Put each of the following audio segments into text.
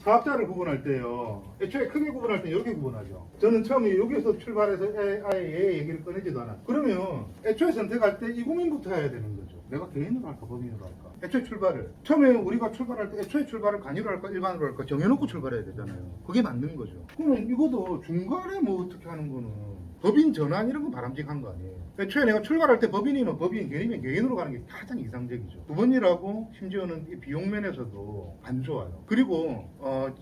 사업자를 구분할 때요. 애초에 크게 구분할 때 이렇게 구분하죠. 저는 처음에 여기서 출발해서 아예 얘 얘기를 꺼내지도 않아. 그러면 애초에 선택할 때 이 고민부터 해야 되는 거죠. 내가 개인으로 할까 법인으로 할까? 애초에 출발을. 처음에 우리가 출발할 때 애초에 출발을 간이로 할까 일반으로 할까 정해놓고 출발해야 되잖아요. 그게 맞는 거죠. 그러면 이것도 중간에 뭐 어떻게 하는 거는 법인 전환 이런 거 바람직한 거 아니에요. 애초에 내가 출발할 때 법인이면 법인, 개인이면 개인으로 가는 게 가장 이상적이죠. 두 번이라고 심지어는 이 비용 면에서도 안 좋아요. 그리고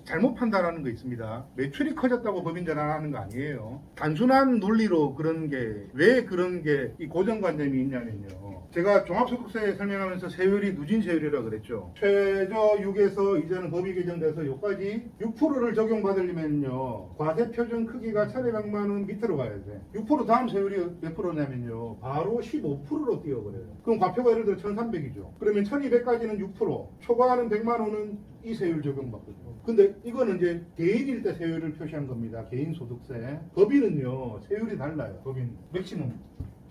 잘못 판단하는 거 있습니다. 매출이 커졌다고 법인 전환하는 거 아니에요. 단순한 논리로 그런 게 왜 그런 게 이 고정관념이 있냐면요. 제가 종합소득세 설명하면서 세율이 누진 세율이라 그랬죠. 최저 6에서 이제는 법이 개정돼서 여기까지 6%를 적용받으려면요. 과세 표준 크기가 1,200만 원 밑으로 가야 돼. 6% 다음 세율이 몇 프로냐면요. 바로 15%로 뛰어버려요. 그럼 과표가 예를 들어 1,300이죠. 그러면 1,200까지는 6%, 초과하는 100만 원은 이 세율 적용받거든요. 근데 이거는 이제 개인일 때 세율을 표시한 겁니다. 개인 소득세. 법인은요. 세율이 달라요. 법인 맥시멈.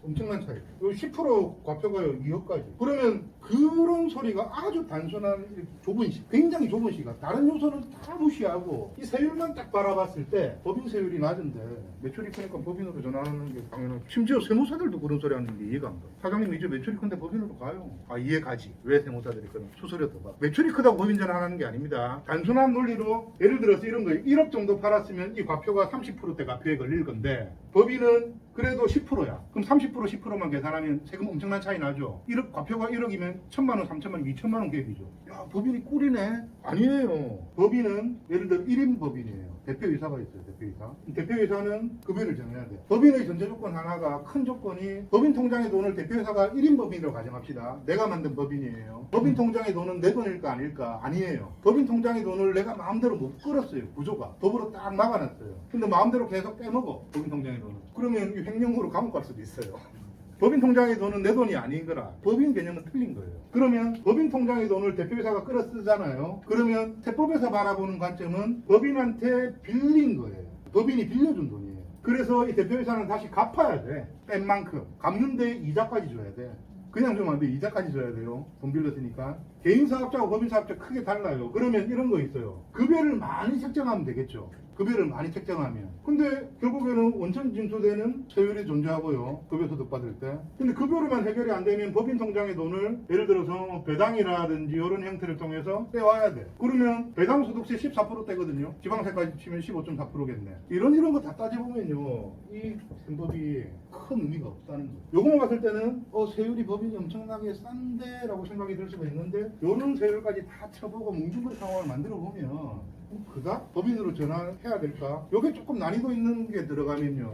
엄청난 차이. 10% 과표가요 2억까지. 그러면 그런 소리가 아주 단순한 좁은 시, 굉장히 좁은 시각. 다른 요소는 다 무시하고 이 세율만 딱 바라봤을 때 법인 세율이 낮은데 매출이 크니까 법인으로 전환하는 게 당연하죠. 심지어 세무사들도 그런 소리 하는 게 이해가 안 가요. 사장님 이제 매출이 큰데 법인으로 가요. 아 이해 가지. 왜 세무사들이 그런 수수료 더 받아. 매출이 크다고 법인 전환하는 게 아닙니다. 단순한 논리로 예를 들어서 이런 거예요. 1억 정도 팔았으면 이 과표가 30%대 과표에 걸릴 건데 법인은 그래도 10%야. 그럼 30% 10%만 계산하면 세금 엄청난 차이 나죠. 1억, 과표가 1억이면 1,000만 원, 3,000만 원, 2,000만 원 갭이죠. 야, 법인이 꿀이네? 아니에요. 법인은 예를 들어 1인 법인이에요. 대표이사가 있어요. 대표이사. 대표이사는 급여를 정해야 돼. 법인의 전제 조건 하나가 큰 조건이 법인 통장에 돈을 대표이사가 1인 법인으로 가정합시다. 내가 만든 법인이에요. 법인 통장에 돈은 내 돈일까 아닐까? 아니에요. 법인 통장에 돈을 내가 마음대로 못 끌었어요. 구조가. 법으로 딱 막아놨어요. 근데 마음대로 계속 빼먹어. 법인 통장에 돈을. 그러면 횡령으로 감옥 갈 수도 있어요. 법인 통장의 돈은 내 돈이 아닌 거라. 법인 개념은 틀린 거예요. 그러면 법인 통장의 돈을 대표이사가 끌어 쓰잖아요. 그러면 세법에서 바라보는 관점은 법인한테 빌린 거예요. 법인이 빌려준 돈이에요. 그래서 이 대표이사는 다시 갚아야 돼. 뺀 만큼. 갚는데 이자까지 줘야 돼. 그냥 주면 안 돼. 이자까지 줘야 돼요. 돈 빌렸으니까. 개인 사업자하고 법인 사업자 크게 달라요. 그러면 이런 거 있어요. 급여를 많이 책정하면 되겠죠. 급여를 많이 책정하면. 근데 결국에는 원천 징수되는 세율이 존재하고요. 급여 소득 받을 때. 근데 급여로만 해결이 안 되면 법인 통장의 돈을 예를 들어서 배당이라든지 이런 형태를 통해서 떼와야 돼. 그러면 배당 소득세 14%대거든요. 지방세까지 치면 15.4%겠네. 이런 거 다 따져보면요. 이 세법이 큰 의미가 없다는 거예요. 요거만 봤을 때는 세율이 법인이 엄청나게 싼데 라고 생각이 들 수가 있는데 요런 세율까지 다 쳐보고 뭉뚱그린 상황을 만들어 보면 그닥 법인으로 전환해야 될까? 여기 조금 난이도 있는 게 들어가면요.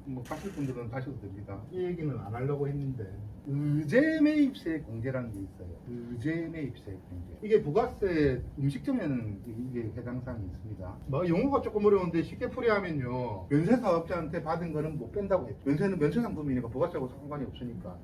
뭐 가실 분들은 가셔도 됩니다. 이 얘기는 안 하려고 했는데 의제 매입세 공제라는 게 있어요. 의제 매입세 공제. 이게 부가세 음식점에는 이게 해당 사항이 있습니다. 뭐 용어가 조금 어려운데 쉽게 풀이하면요. 면세 사업자한테 받은 거는 못 뺀다고 했죠. 면세는 면세 상품이니까 부가세하고 상관이 없으니까.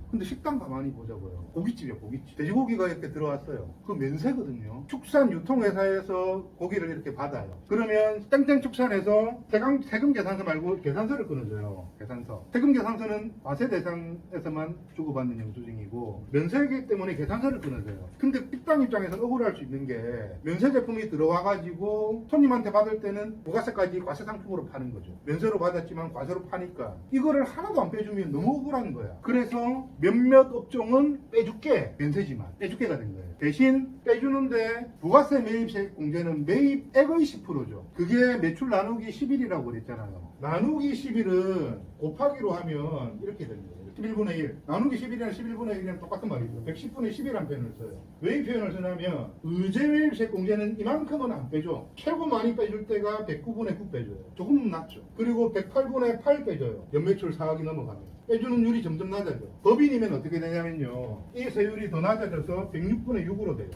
근데 식당 가만히 보자고요. 고깃집이요, 고깃집. 돼지고기가 이렇게 들어왔어요. 그 면세거든요. 축산 유통회사에서 고기를 이렇게 받아요. 그러면 땡땡 축산에서 세금 계산서 말고 계산서를 끊어줘요. 계산서. 세금 계산서는 과세 대상에서만 주고받는 영수증이고 면세이기 때문에 계산서를 끊어줘요. 근데 식당 입장에서 억울할 수 있는 게 면세 제품이 들어와가지고 손님한테 받을 때는 부가세까지 과세 상품으로 파는 거죠. 면세로 받았지만 과세로 파니까 이거를 하나도 안 빼주면 너무 억울한 거야. 그래서 몇몇 업종은 빼줄게 면세지만 빼줄게가 된 거예요. 대신 빼주는데 부가세 매입세 공제는 매입액의 10%죠. 그게 매출 나누기 11이라고 그랬잖아요. 나누기 11은 곱하기로 하면 이렇게 되는 거예요. 11분의 1 나누기 11이랑 11분의 1이랑 똑같은 말이죠. 110분의 10이라는 표현을 써요. 왜 이 표현을 쓰냐면 의제 매입세 공제는 이만큼은 안 빼줘. 최고 많이 빼줄 때가 109분의 9 빼줘요. 조금 낮죠. 그리고 108분의 8 빼줘요. 연매출 4억이 넘어가면 빼주는 율이 점점 낮아져. 법인이면 어떻게 되냐면요. 이 세율이 더 낮아져서 106분의 6으로 돼요.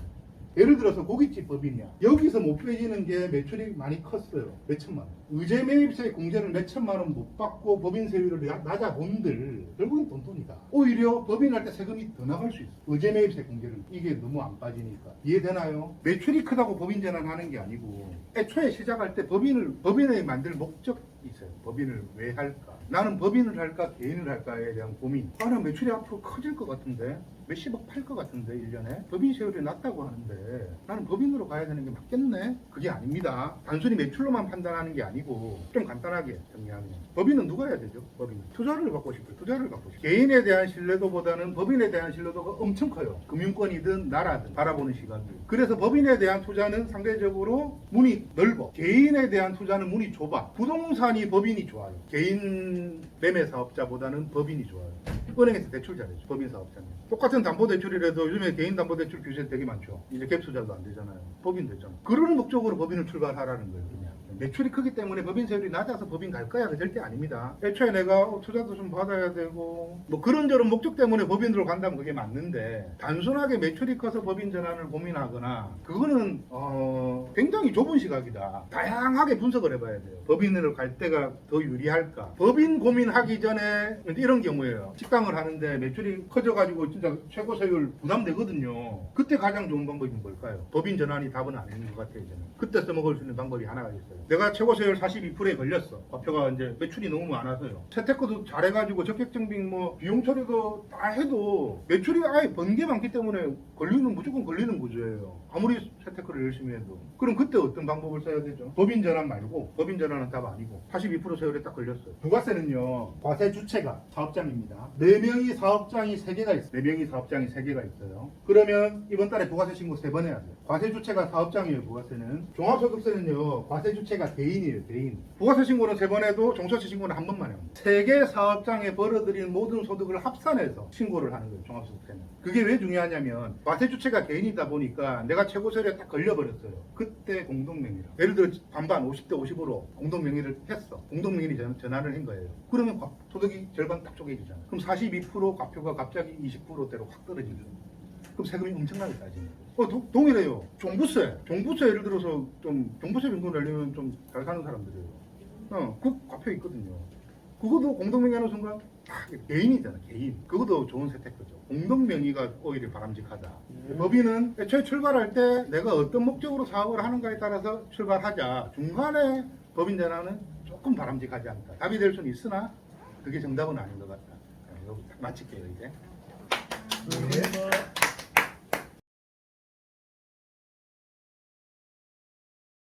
예를 들어서 고깃집 법인이야. 여기서 못 빼지는 게 매출이 많이 컸어요. 몇천만 원. 의제 매입세 공제를 몇천만 원 못 받고 법인 세율을 낮아본들 결국은 돈돈이다. 오히려 법인할 때 세금이 더 나갈 수 있어. 의제 매입세 공제를 이게 너무 안 빠지니까. 이해되나요? 매출이 크다고 법인 전환하는 게 아니고 애초에 시작할 때 법인을 만들 목적 있어요. 법인을 왜 할까? 나는 법인을 할까 개인을 할까에 대한 고민. 아, 나 매출이 앞으로 커질 것 같은데 몇십억 팔 것 같은데 1년에 법인 세율이 낮다고 하는데 나는 법인으로 가야 되는 게 맞겠네? 그게 아닙니다. 단순히 매출로만 판단하는 게 아니고 좀 간단하게 정리하면 법인은 누가 해야 되죠? 법인은 투자를 받고 싶어요. 투자를 받고 싶어요. 개인에 대한 신뢰도보다는 법인에 대한 신뢰도가 엄청 커요. 금융권이든 나라든 바라보는 시각이. 그래서 법인에 대한 투자는 상대적으로 문이 넓어. 개인에 대한 투자는 문이 좁아. 부동산이 법인이 좋아요. 개인 매매 사업자보다는 법인이 좋아요. 은행에서 대출 잘해줘. 법인 사업자는. 똑같은 담보대출이라도 요즘에 개인 담보대출 규제 되게 많죠. 이제 갭 투자도 안 되잖아요. 법인 되잖아. 그런 목적으로 법인을 출발하라는 거예요. 그냥. 매출이 크기 때문에 법인 세율이 낮아서 법인 갈 거야. 그 절대 아닙니다. 애초에 내가 투자도 좀 받아야 되고 뭐 그런저런 목적 때문에 법인으로 간다면 그게 맞는데 단순하게 매출이 커서 법인 전환을 고민하거나 그거는 굉장히 좁은 시각이다. 다양하게 분석을 해봐야 돼요. 법인으로 갈 때가 더 유리할까? 법인 고민하기 전에 이런 경우예요. 식당을 하는데 매출이 커져가지고 진짜 최고 세율 부담되거든요. 그때 가장 좋은 방법이 뭘까요? 법인 전환이 답은 아닌 것 같아요. 저는. 그때 써먹을 수 있는 방법이 하나가 있어요. 내가 최고 세율 42%에 걸렸어. 과표가 이제 매출이 너무 많아서요. 재테크도 잘해가지고 적격증빙 뭐 비용 처리도 다 해도 매출이 아예 번 게 많기 때문에 무조건 걸리는 구조예요. 아무리 재테크를 열심히 해도. 그럼 그때 어떤 방법을 써야 되죠? 법인 전환 말고, 법인 전환은 답 아니고 82% 세율에 딱 걸렸어요. 부가세는요, 과세 주체가 사업장입니다. 4명이 사업장이 3개가 있어요. 4명이 사업장이 3개가 있어요. 그러면 이번 달에 부가세 신고 3번 해야 돼요. 과세 주체가 사업장이에요. 부가세는. 종합소득세는요, 과세 주체가 개인이에요. 개인. 부가세 신고는 3번 해도 종소세 신고는 한 번만 해요. 3개 사업장에 벌어들인 모든 소득을 합산해서 신고를 하는 거예요. 종합소득세는. 그게 왜 중요하냐면 과세 주체가 개인이다 보니까 내가 최고세율에 딱 걸려버렸어요. 그때 공동명의로. 예를 들어 반반 50대 50으로 공동명의를 했어. 공동명의 전환을 한 거예요. 그러면 소득이 절반 딱 쪼개지잖아요. 그럼 42% 과표가 갑자기 20%대로 확 떨어지죠. 그럼 세금이 엄청나게 따지는 거예요. 동일해요. 종부세 예를 들어서 좀 종부세 정도 내려면 좀 잘 사는 사람들이에요. 그 과표 있거든요. 그것도 공동명의하는 순간 개인이잖아. 개인. 그것도 좋은 세태거죠. 공동명의가 오히려 바람직하다. 법인은 애초에 출발할 때 내가 어떤 목적으로 사업을 하는가에 따라서 출발하자. 중간에 법인 전환은 조금 바람직하지 않다. 답이 될 수는 있으나 그게 정답은 아닌 것 같다. 여기 딱 마칠게요 이제.